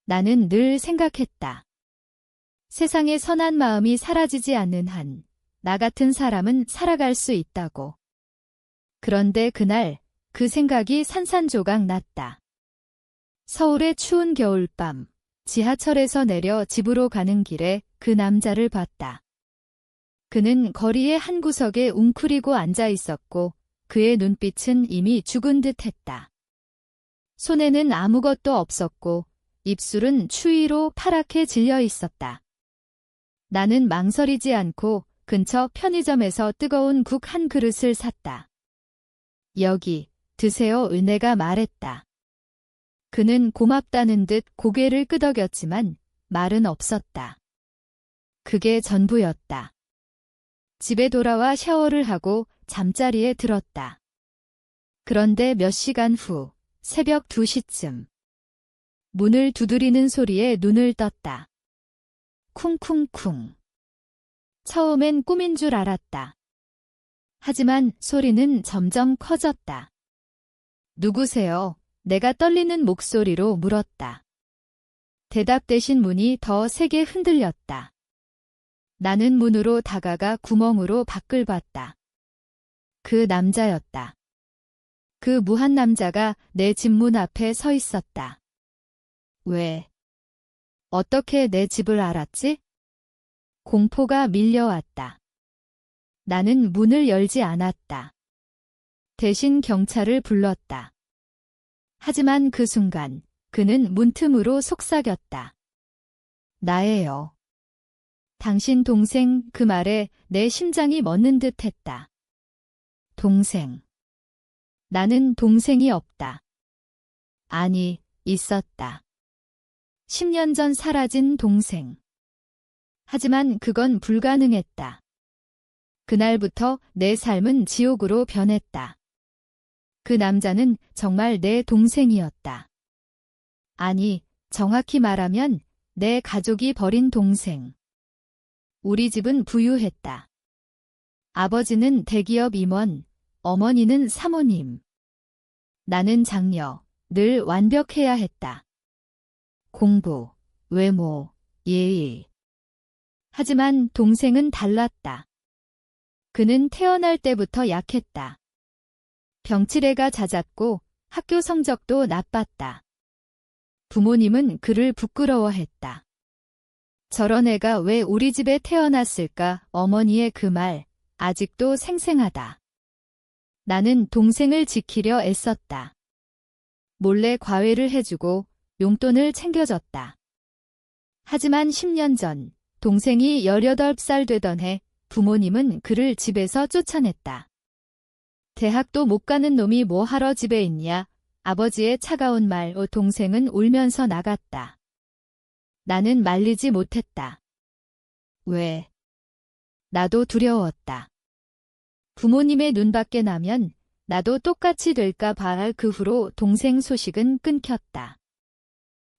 나는 늘 생각했다. 세상에 선한 마음이 사라지지 않는 한, 나 같은 사람은 살아갈 수 있다고. 그런데 그날 그 생각이 산산조각 났다. 서울의 추운 겨울밤, 지하철에서 내려 집으로 가는 길에 그 남자를 봤다. 그는 거리의 한 구석에 웅크리고 앉아 있었고 그의 눈빛은 이미 죽은 듯 했다. 손에는 아무것도 없었고 입술은 추위로 파랗게 질려 있었다. 나는 망설이지 않고 근처 편의점에서 뜨거운 국 한 그릇을 샀다. 여기, 드세요. 은혜가 말했다. 그는 고맙다는 듯 고개를 끄덕였지만 말은 없었다. 그게 전부였다. 집에 돌아와 샤워를 하고 잠자리에 들었다. 그런데 몇 시간 후, 새벽 2시쯤. 문을 두드리는 소리에 눈을 떴다. 쿵쿵쿵. 처음엔 꿈인 줄 알았다. 하지만 소리는 점점 커졌다. 누구세요? 내가 떨리는 목소리로 물었다. 대답 대신 문이 더 세게 흔들렸다. 나는 문으로 다가가 구멍으로 밖을 봤다. 그 남자였다. 그 무한 남자가 내 집 문 앞에 서 있었다. 왜? 어떻게 내 집을 알았지? 공포가 밀려왔다. 나는 문을 열지 않았다. 대신 경찰을 불렀다. 하지만 그 순간 그는 문틈으로 속삭였다. 나예요. 당신 동생. 그 말에 내 심장이 멎는 듯 했다. 동생. 나는 동생이 없다. 아니, 있었다. 10년 전 사라진 동생. 하지만 그건 불가능했다. 그날부터 내 삶은 지옥으로 변했다. 그 남자는 정말 내 동생이었다. 아니, 정확히 말하면 내 가족이 버린 동생. 우리 집은 부유했다. 아버지는 대기업 임원, 어머니는 사모님. 나는 장녀, 늘 완벽해야 했다. 공부, 외모, 예의. 하지만 동생은 달랐다. 그는 태어날 때부터 약했다. 병치레가 잦았고 학교 성적도 나빴다. 부모님은 그를 부끄러워했다. 저런 애가 왜 우리 집에 태어났을까? 어머니의 그 말, 아직도 생생하다. 나는 동생을 지키려 애썼다. 몰래 과외를 해주고 용돈을 챙겨줬다. 하지만 10년 전, 동생이 18살 되던 해 부모님은 그를 집에서 쫓아냈다. 대학도 못 가는 놈이 뭐 하러 집에 있냐? 아버지의 차가운 말. 동생은 울면서 나갔다. 나는 말리지 못했다. 왜? 나도 두려웠다. 부모님의 눈밖에 나면 나도 똑같이 될까 봐. 그 후로 동생 소식은 끊겼다.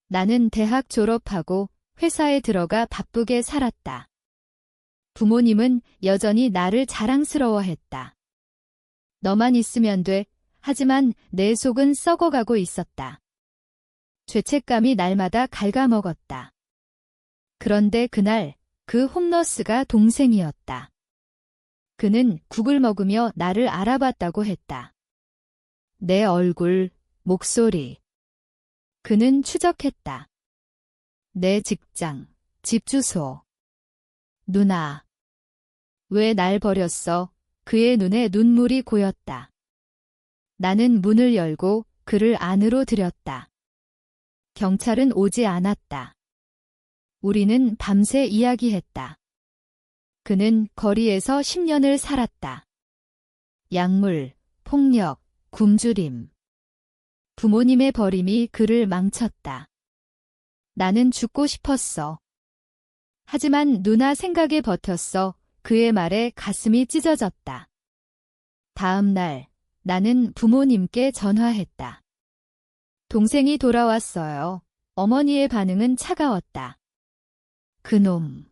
나는 대학 졸업하고 회사에 들어가 바쁘게 살았다. 부모님은 여전히 나를 자랑스러워했다. 너만 있으면 돼. 하지만 내 속은 썩어가고 있었다. 죄책감이 날마다 갉아먹었다. 그런데 그날 그 홈너스가 동생이었다. 그는 국을 먹으며 나를 알아봤다고 했다. 내 얼굴, 목소리. 그는 추적했다. 내 직장, 집 주소. 누나. 왜 날 버렸어? 그의 눈에 눈물이 고였다. 나는 문을 열고 그를 안으로 들였다. 경찰은 오지 않았다. 우리는 밤새 이야기했다. 그는 거리에서 10년을 살았다. 약물, 폭력, 굶주림. 부모님의 버림이 그를 망쳤다. 나는 죽고 싶었어. 하지만 누나 생각에 버텼어. 그의 말에 가슴이 찢어졌다. 다음 날 나는 부모님께 전화했다. 동생이 돌아왔어요. 어머니의 반응은 차가웠다. 그놈.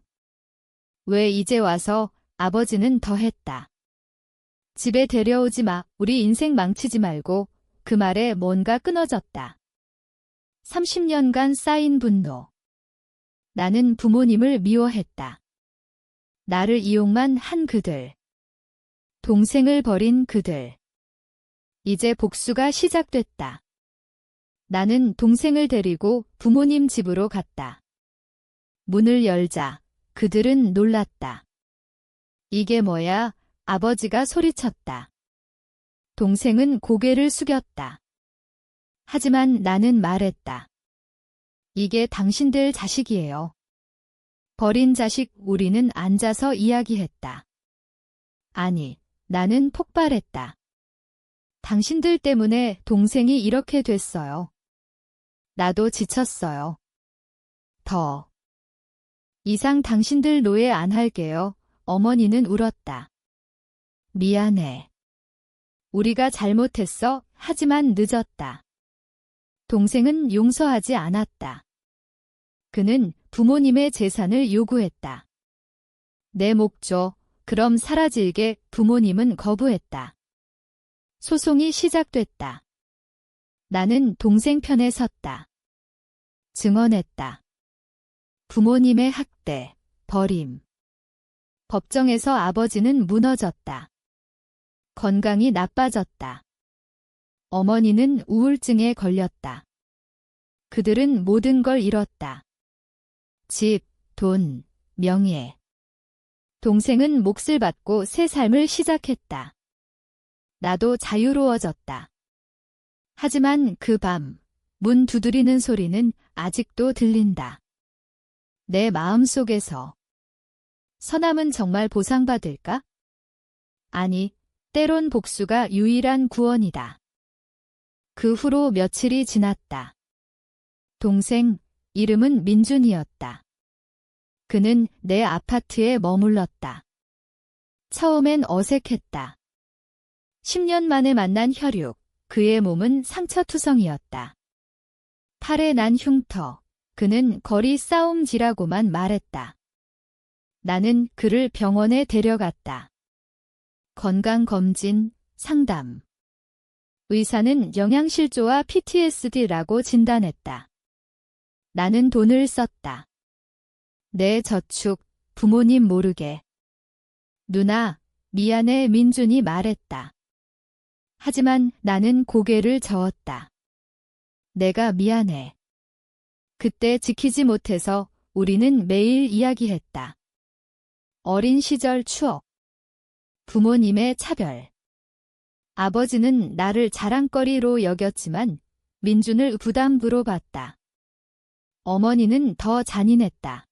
왜 이제 와서? 아버지는 더했다. 집에 데려오지 마. 우리 인생 망치지 말고. 그 말에 뭔가 끊어졌다. 30년간 쌓인 분노. 나는 부모님을 미워했다. 나를 이용만 한 그들. 동생을 버린 그들. 이제 복수가 시작됐다. 나는 동생을 데리고 부모님 집으로 갔다. 문을 열자 그들은 놀랐다. 이게 뭐야? 아버지가 소리쳤다. 동생은 고개를 숙였다. 하지만 나는 말했다. 이게 당신들 자식이에요. 버린 자식. 우리는 앉아서 이야기했다. 아니, 나는 폭발했다. 당신들 때문에 동생이 이렇게 됐어요. 나도 지쳤어요. 더 이상 당신들 노예 안 할게요. 어머니는 울었다. 미안해. 우리가 잘못했어. 하지만 늦었다. 동생은 용서하지 않았다. 그는 부모님의 재산을 요구했다. 내 목 줘. 그럼 사라질게. 부모님은 거부했다. 소송이 시작됐다. 나는 동생 편에 섰다. 증언했다. 부모님의 학대, 버림. 법정에서 아버지는 무너졌다. 건강이 나빠졌다. 어머니는 우울증에 걸렸다. 그들은 모든 걸 잃었다. 집, 돈, 명예. 동생은 몫을 받고 새 삶을 시작했다. 나도 자유로워졌다. 하지만 그 밤, 문 두드리는 소리는 아직도 들린다. 내 마음속에서. 선함은 정말 보상받을까? 아니, 때론 복수가 유일한 구원이다. 그 후로 며칠이 지났다. 동생, 이름은 민준이었다. 그는 내 아파트에 머물렀다. 처음엔 어색했다. 10년 만에 만난 혈육, 그의 몸은 상처투성이었다. 팔에 난 흉터, 그는 거리 싸움지라고만 말했다. 나는 그를 병원에 데려갔다. 건강검진, 상담. 의사는 영양실조와 PTSD라고 진단했다. 나는 돈을 썼다. 내 저축, 부모님 모르게. 누나, 미안해. 민준이 말했다. 하지만 나는 고개를 저었다. 내가 미안해. 그때 지키지 못해서 우리는 매일 이야기했다. 어린 시절 추억. 부모님의 차별. 아버지는 나를 자랑거리로 여겼지만 민준을 부담으로 봤다. 어머니는 더 잔인했다.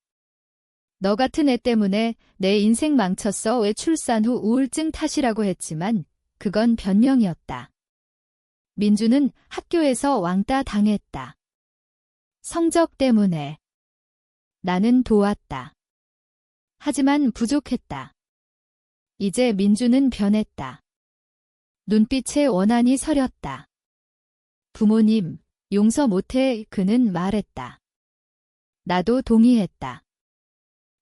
너 같은 애 때문에 내 인생 망쳤어. 왜 출산 후 우울증 탓이라고 했지만 그건 변명이었다. 민준은 학교에서 왕따 당했다. 성적 때문에. 나는 도왔다. 하지만 부족했다. 이제 민준은 변했다. 눈빛에 원한이 서렸다. 부모님, 용서 못해. 그는 말했다. 나도 동의했다.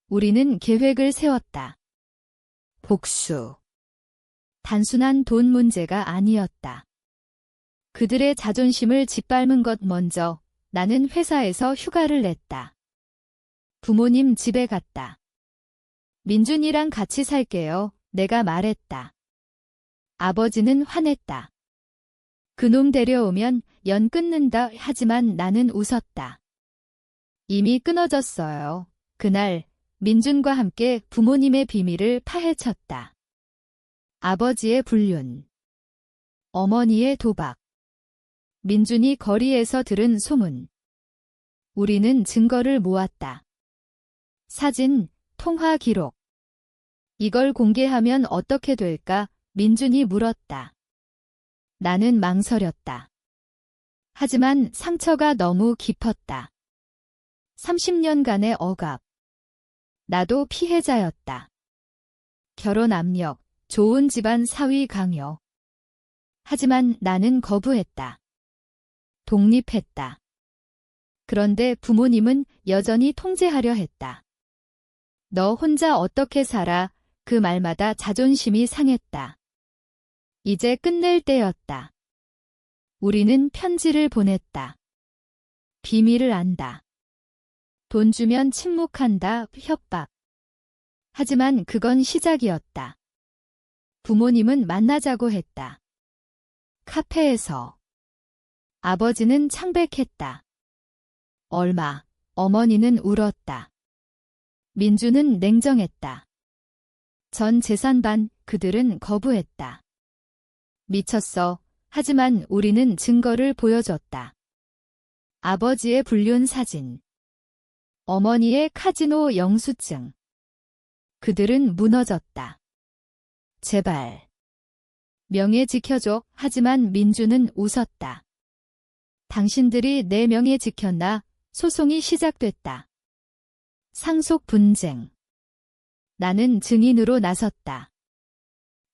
우리는 계획을 세웠다. 복수. 단순한 돈 문제가 아니었다. 그들의 자존심을 짓밟은 것 먼저. 나는 회사에서 휴가를 냈다. 부모님 집에 갔다. 민준이랑 같이 살게요. 내가 말했다. 아버지는 화냈다. 그놈 데려오면 연 끊는다. 하지만 나는 웃었다. 이미 끊어졌어요. 그날 민준과 함께 부모님의 비밀을 파헤쳤다. 아버지의 불륜. 어머니의 도박. 민준이 거리에서 들은 소문. 우리는 증거를 모았다. 사진, 통화 기록. 이걸 공개하면 어떻게 될까? 민준이 물었다. 나는 망설였다. 하지만 상처가 너무 깊었다. 30년간의 억압. 나도 피해자였다. 결혼 압력, 좋은 집안 사위 강요. 하지만 나는 거부했다. 독립했다. 그런데 부모님은 여전히 통제하려 했다. 너 혼자 어떻게 살아? 그 말마다 자존심이 상했다. 이제 끝낼 때였다. 우리는 편지를 보냈다. 비밀을 안다. 돈 주면 침묵한다. 협박. 하지만 그건 시작이었다. 부모님은 만나자고 했다. 카페에서. 아버지는 창백했다. 얼마. 어머니는 울었다. 민주는 냉정했다. 전 재산 반. 그들은 거부했다. 미쳤어. 하지만 우리는 증거를 보여줬다. 아버지의 불륜 사진. 어머니의 카지노 영수증. 그들은 무너졌다. 제발. 명예 지켜줘. 하지만 민주는 웃었다. 당신들이 내 명예 지켰나? 소송이 시작됐다. 상속 분쟁. 나는 증인으로 나섰다.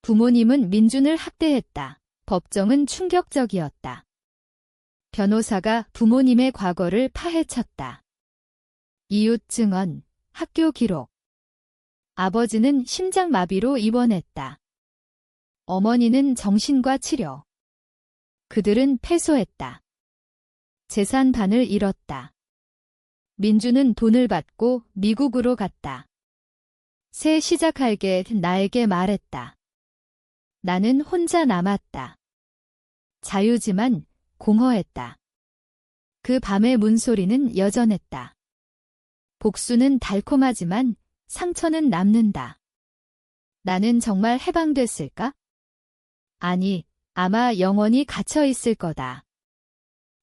부모님은 민준을 학대했다. 법정은 충격적이었다. 변호사가 부모님의 과거를 파헤쳤다. 이웃 증언, 학교 기록. 아버지는 심장마비로 입원했다. 어머니는 정신과 치료. 그들은 패소했다. 재산 반을 잃었다. 민주는 돈을 받고 미국으로 갔다. 새 시작할게 나에게 말했다. 나는 혼자 남았다. 자유지만 공허했다. 그 밤의 문소리는 여전했다. 복수는 달콤하지만 상처는 남는다. 나는 정말 해방됐을까? 아니, 아마 영원히 갇혀 있을 거다.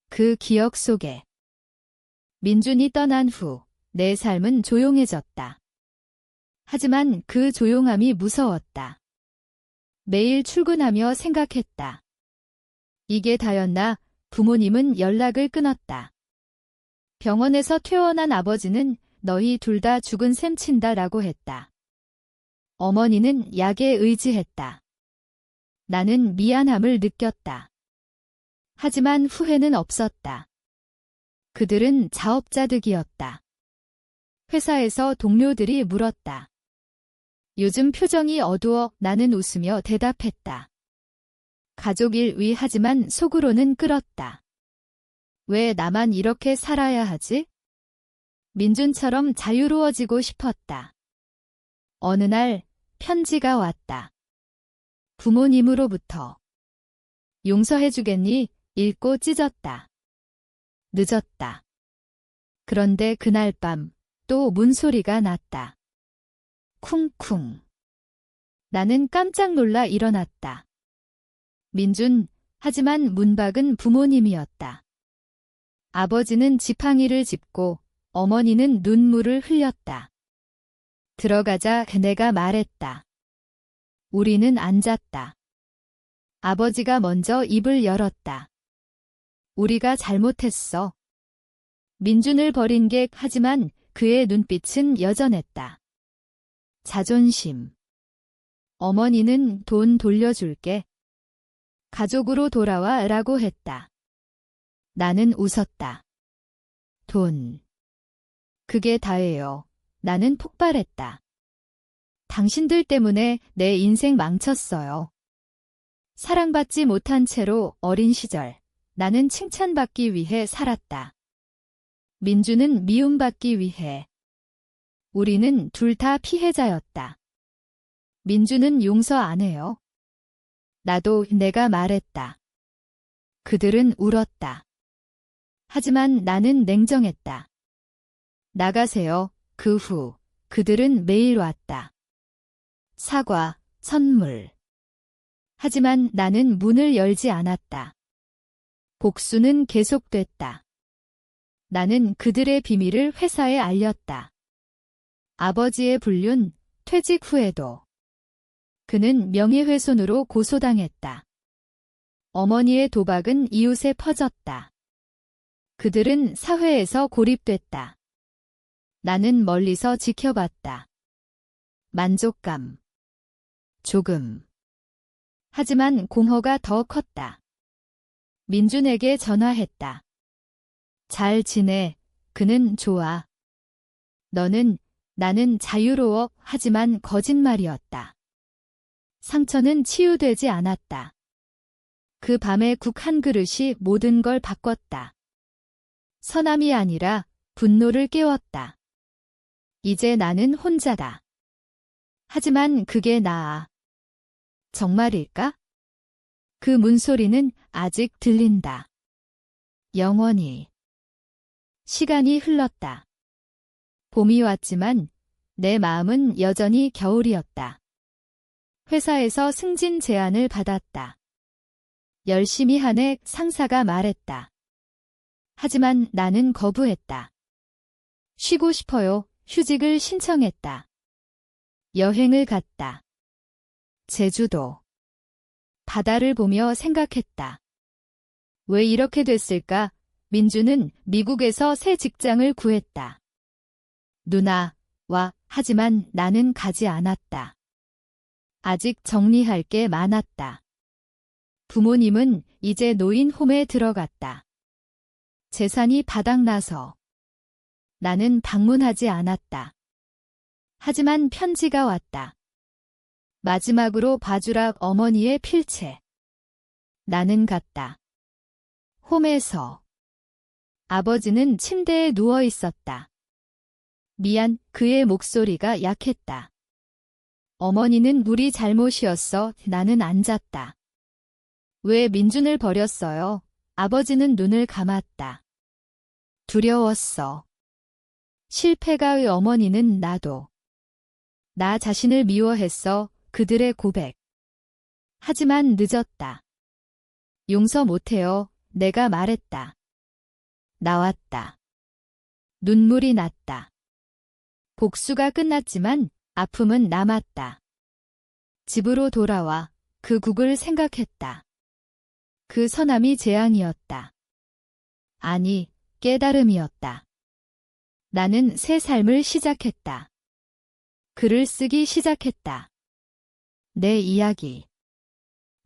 그 기억 속에. 민준이 떠난 후 내 삶은 조용해졌다. 하지만 그 조용함이 무서웠다. 매일 출근하며 생각했다. 이게 다였나? 부모님은 연락을 끊었다. 병원에서 퇴원한 아버지는 너희 둘 다 죽은 셈 친다라고 했다. 어머니는 약에 의지했다. 나는 미안함을 느꼈다. 하지만 후회는 없었다. 그들은 자업자득이었다. 회사에서 동료들이 물었다. 요즘 표정이 어두워. 나는 웃으며 대답했다. 가족일 위 하지만 속으로는 끓었다. 왜 나만 이렇게 살아야 하지? 민준처럼 자유로워지고 싶었다. 어느 날 편지가 왔다. 부모님으로부터. 용서해주겠니? 읽고 찢었다. 늦었다. 그런데 그날 밤 또 문소리가 났다. 쿵쿵. 나는 깜짝 놀라 일어났다. 민준, 하지만 문밖은 부모님이었다. 아버지는 지팡이를 짚고 어머니는 눈물을 흘렸다. 들어가자 내가 말했다. 우리는 앉았다. 아버지가 먼저 입을 열었다. 우리가 잘못했어. 민준을 버린 게 하지만 그의 눈빛은 여전했다. 자존심. 어머니는 돈 돌려줄게. 가족으로 돌아와 라고 했다. 나는 웃었다. 돈. 그게 다예요. 나는 폭발했다. 당신들 때문에 내 인생 망쳤어요. 사랑받지 못한 채로 어린 시절 나는 칭찬받기 위해 살았다. 민주는 미움받기 위해. 우리는 둘 다 피해자였다. 민주는 용서 안 해요. 나도 내가 말했다. 그들은 울었다. 하지만 나는 냉정했다. 나가세요. 그 후 그들은 매일 왔다. 사과, 선물. 하지만 나는 문을 열지 않았다. 복수는 계속됐다. 나는 그들의 비밀을 회사에 알렸다. 아버지의 불륜, 퇴직 후에도. 그는 명예훼손으로 고소당했다. 어머니의 도박은 이웃에 퍼졌다. 그들은 사회에서 고립됐다. 나는 멀리서 지켜봤다. 만족감. 조금. 하지만 공허가 더 컸다. 민준에게 전화했다. 잘 지내. 그는 좋아. 너는, 나는 자유로워. 하지만 거짓말이었다. 상처는 치유되지 않았다. 그 밤의 국 한 그릇이 모든 걸 바꿨다. 서남이 아니라 분노를 깨웠다. 이제 나는 혼자다. 하지만 그게 나아. 정말일까? 그 문소리는 아직 들린다. 영원히. 시간이 흘렀다. 봄이 왔지만 내 마음은 여전히 겨울이었다. 회사에서 승진 제안을 받았다. 열심히 하네 상사가 말했다. 하지만 나는 거부했다. 쉬고 싶어요. 휴직을 신청했다. 여행을 갔다. 제주도. 바다를 보며 생각했다. 왜 이렇게 됐을까? 민주는 미국에서 새 직장을 구했다. 누나, 와, 하지만 나는 가지 않았다. 아직 정리할 게 많았다. 부모님은 이제 노인홈에 들어갔다. 재산이 바닥나서 나는 방문하지 않았다. 하지만 편지가 왔다. 마지막으로 봐주라 어머니의 필체. 나는 갔다. 홈에서 아버지는 침대에 누워 있었다. 미안, 그의 목소리가 약했다. 어머니는 우리 잘못이었어. 나는 앉았다. 왜 민준을 버렸어요? 아버지는 눈을 감았다. 두려웠어. 실패가의 어머니는 나도. 나 자신을 미워했어. 그들의 고백. 하지만 늦었다. 용서 못해요. 내가 말했다. 나왔다. 눈물이 났다. 복수가 끝났지만 아픔은 남았다. 집으로 돌아와 그 국을 생각했다. 그 서남이 재앙이었다. 아니, 깨달음이었다. 나는 새 삶을 시작했다. 글을 쓰기 시작했다. 내 이야기.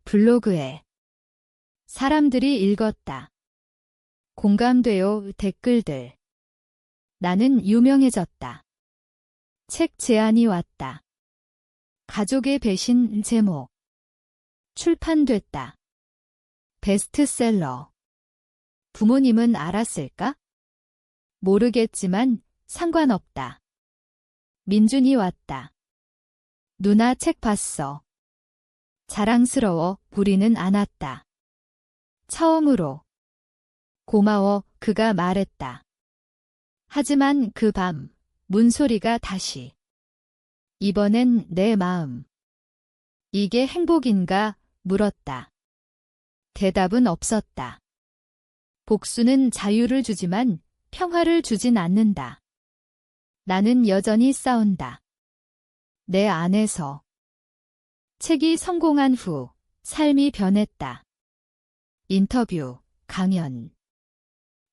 블로그에. 사람들이 읽었다. 공감돼요. 댓글들. 나는 유명해졌다. 책 제안이 왔다. 가족의 배신 제목. 출판됐다. 베스트셀러. 부모님은 알았을까? 모르겠지만 상관없다. 민준이 왔다. 누나 책 봤어. 자랑스러워. 우리는 않았다. 처음으로. 고마워. 그가 말했다. 하지만 그 밤 문소리가 다시. 이번엔 내 마음. 이게 행복인가? 물었다. 대답은 없었다. 복수는 자유를 주지만 평화를 주진 않는다. 나는 여전히 싸운다. 내 안에서. 책이 성공한 후 삶이 변했다. 인터뷰, 강연.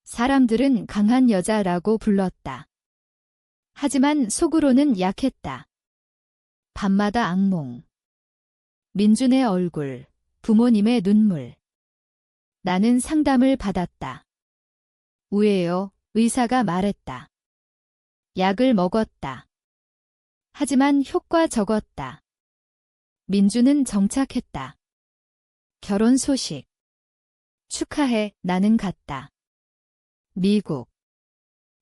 사람들은 강한 여자라고 불렀다. 하지만 속으로는 약했다. 밤마다 악몽. 민준의 얼굴, 부모님의 눈물. 나는 상담을 받았다. 우예요, 의사가 말했다. 약을 먹었다. 하지만 효과 적었다. 민주는 정착했다. 결혼 소식. 축하해, 나는 갔다. 미국.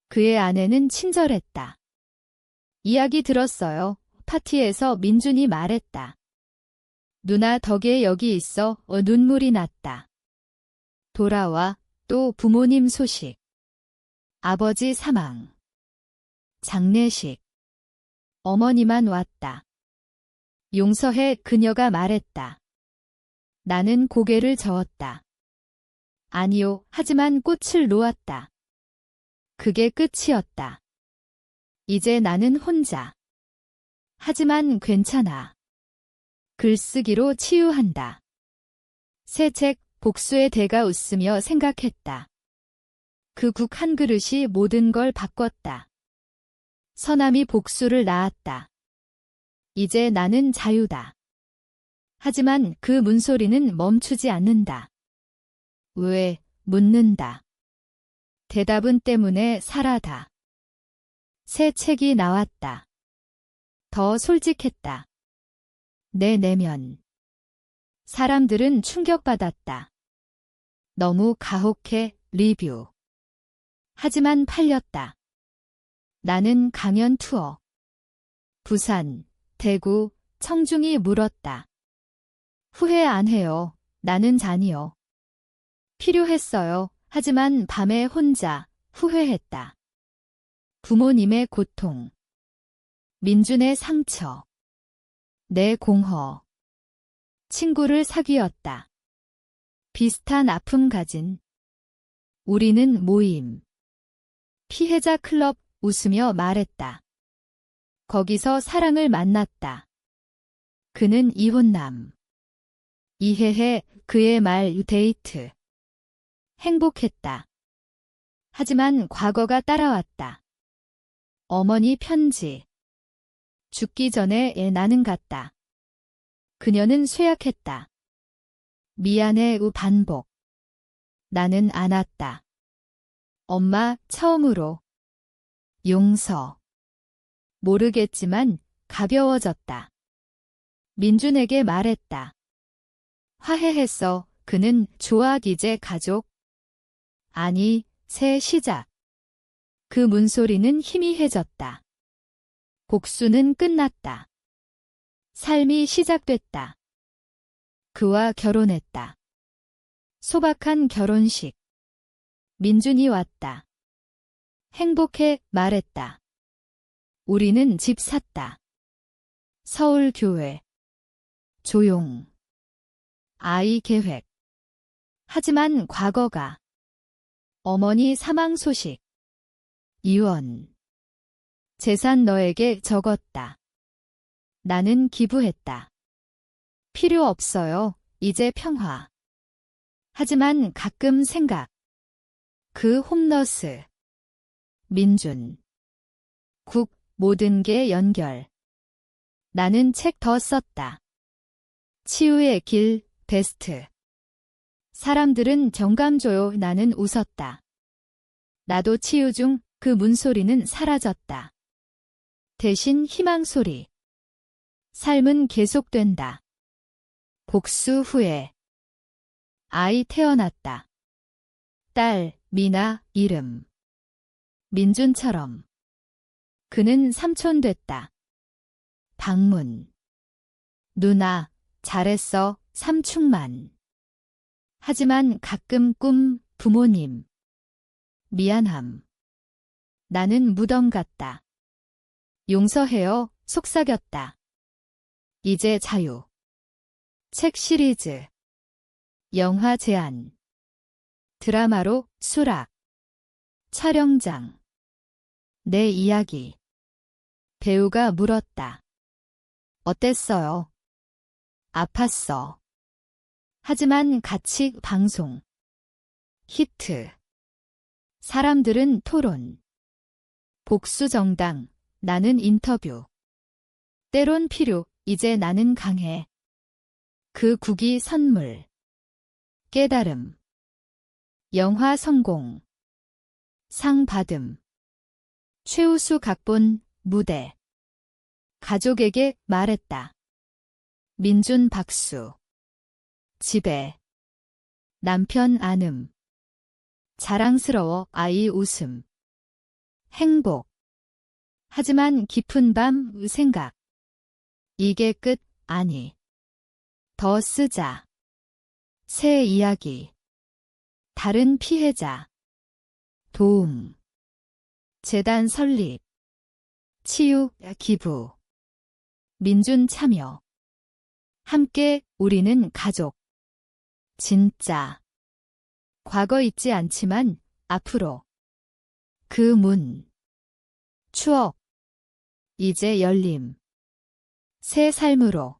그의 아내는 친절했다. 이야기 들었어요. 파티에서 민준이 말했다. 누나 덕에 여기 있어. 눈물이 났다. 돌아와. 또 부모님 소식. 아버지 사망. 장례식. 어머니만 왔다. 용서해. 그녀가 말했다. 나는 고개를 저었다. 아니요. 하지만 꽃을 놓았다. 그게 끝이었다. 이제 나는 혼자. 하지만 괜찮아. 글쓰기로 치유한다. 새 책, 복수의 대가 웃으며 생각했다. 그 국 한 그릇이 모든 걸 바꿨다. 서남이 복수를 낳았다. 이제 나는 자유다. 하지만 그 문소리는 멈추지 않는다. 왜? 묻는다. 대답은 때문에 살아다. 새 책이 나왔다. 더 솔직했다. 내 내면. 사람들은 충격받았다. 너무 가혹해. 리뷰. 하지만 팔렸다. 나는 강연 투어. 부산, 대구, 청중이 물었다. 후회 안 해요. 나는 잔이요. 필요했어요. 하지만 밤에 혼자 후회했다. 부모님의 고통. 민준의 상처. 내 공허. 친구를 사귀었다. 비슷한 아픔 가진. 우리는 모임. 피해자 클럽 웃으며 말했다. 거기서 사랑을 만났다. 그는 이혼남. 이해해 그의 말 데이트. 행복했다. 하지만 과거가 따라왔다. 어머니 편지. 죽기 전에 나는 갔다. 그녀는 쇠약했다. 미안해 우 반복. 나는 안았다. 엄마 처음으로. 용서. 모르겠지만 가벼워졌다. 민준에게 말했다. 화해했어. 그는 이제 가족. 아니, 새 시작. 그 문소리는 희미해졌다. 복수는 끝났다. 삶이 시작됐다. 그와 결혼했다. 소박한 결혼식. 민준이 왔다. 행복해 말했다. 우리는 집 샀다. 서울교회. 조용. 아이 계획. 하지만 과거가. 어머니 사망 소식. 이혼. 재산 너에게 적었다. 나는 기부했다. 필요 없어요. 이제 평화. 하지만 가끔 생각. 그 홈너스. 민준. 국 모든 게 연결. 나는 책 더 썼다. 치유의 길 베스트. 사람들은 정감 줘요. 나는 웃었다. 나도 치유 중 그 문소리는 사라졌다. 대신 희망 소리. 삶은 계속된다. 복수 후에. 아이 태어났다. 딸, 미나, 이름. 민준처럼. 그는 삼촌 됐다. 방문. 누나, 잘했어, 삼충만. 하지만 가끔 꿈, 부모님. 미안함. 나는 무덤 같다. 용서해요, 속삭였다. 이제 자유. 책 시리즈. 영화 제안. 드라마로 수락. 촬영장. 내 이야기. 배우가 물었다. 어땠어요? 아팠어. 하지만 같이 방송. 히트. 사람들은 토론. 복수 정당. 나는 인터뷰. 때론 필요. 이제 나는 강해. 그 국이 선물. 깨달음. 영화 성공. 상 받음. 최우수 각본, 무대. 가족에게 말했다. 민준 박수. 집에. 남편 안음. 자랑스러워 아이 웃음. 행복. 하지만 깊은 밤 생각. 이게 끝 아니. 더 쓰자. 새 이야기. 다른 피해자. 도움. 재단 설립. 치유, 기부. 민준 참여. 함께 우리는 가족. 진짜. 과거 잊지 않지만 앞으로. 그 문. 추억. 이제 열림. 새 삶으로.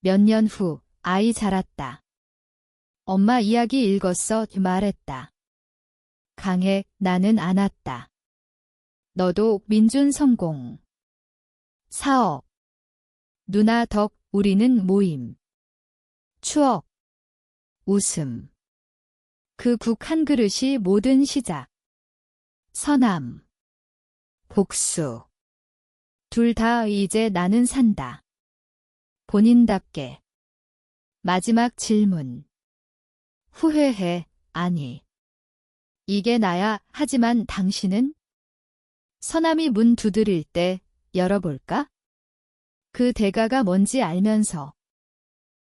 몇 년 후 아이 자랐다. 엄마 이야기 읽었어 말했다. 강해 나는 안았다. 너도 민준 성공. 사업. 누나 덕 우리는 모임. 추억. 웃음. 그 국 한 그릇이 모든 시작. 서남. 복수. 둘 다 이제 나는 산다. 본인답게. 마지막 질문. 후회해, 아니. 이게 나야. 하지만 당신은? 서남이 문 두드릴 때 열어볼까? 그 대가가 뭔지 알면서